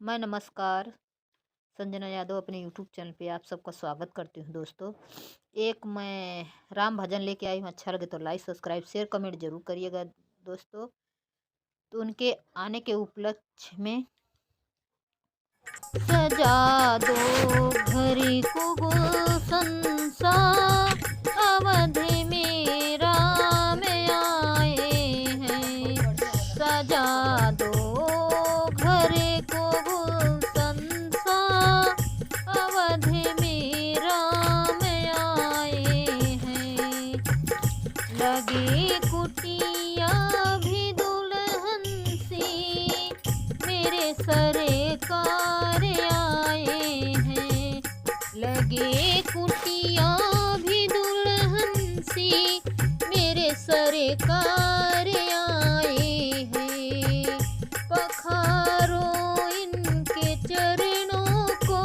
मैं नमस्कार संजना यादव अपने यूट्यूब चैनल पे आप सबका स्वागत करती हूँ दोस्तों। एक मैं राम भजन लेके आई हूँ, अच्छा लगे तो लाइक सब्सक्राइब शेयर कमेंट जरूर करिएगा दोस्तों। तो उनके आने के उपलक्ष्य में सजा दो घरी को गुलशन सा, अवधि में राम आए हैं। सजा दो घरे को गुलशन सा, अवधि में राम आए हैं। लगी कुटिया भी दुल्हन सी, मेरे सरकार आए हैं। लगे कुटिया भी दुल्हन सी, मेरे सरकार आए हैं। पखारो इनके चरणों को,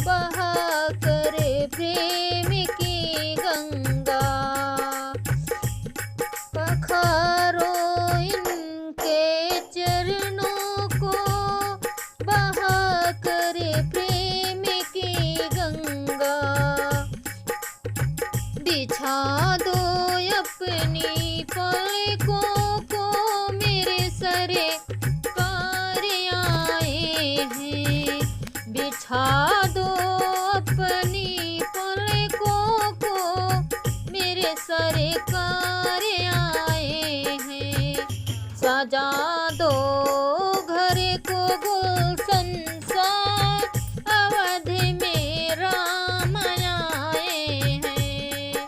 बहा करे प्रेम की गंगा। पखारो इनके चरणों को, बहा करे प्रेम की गंगा। बिछा दो अपनी पलकों को, मेरे सरकार आए हैं। बिछा दो अपनी पलकों को, मेरे सरकार आए हैं। सजा दो घर को गुलशन सा, अवधि में राम आए हैं।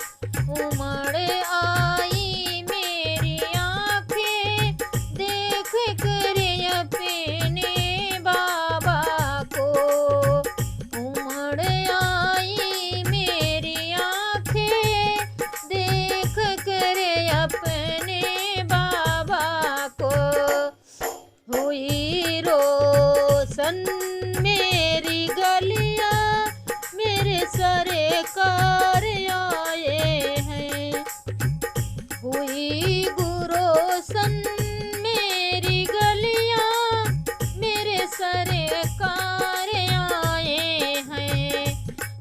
उमड़ आई मेरी आँखें, देख कर अपने बाबा को। उमड़ आई मेरी आँखें, देख कर अपने बाबा को। हुई रोशन मेरी गलियां, मेरे सरकार आए हैं। हुई गुरोशन मेरी गलियां, मेरे सरकार आए हैं।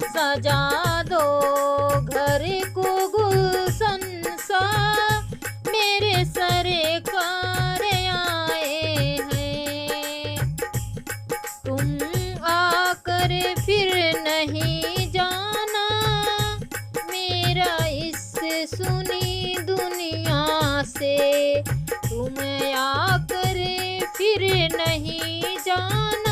सजा दो घर को गुलशन सा, मेरे सरकार आए हैं। तुम आकर फिर नहीं जाना, मेरा इस सुनी दुनिया से। तुम आकर फिर नहीं जाना,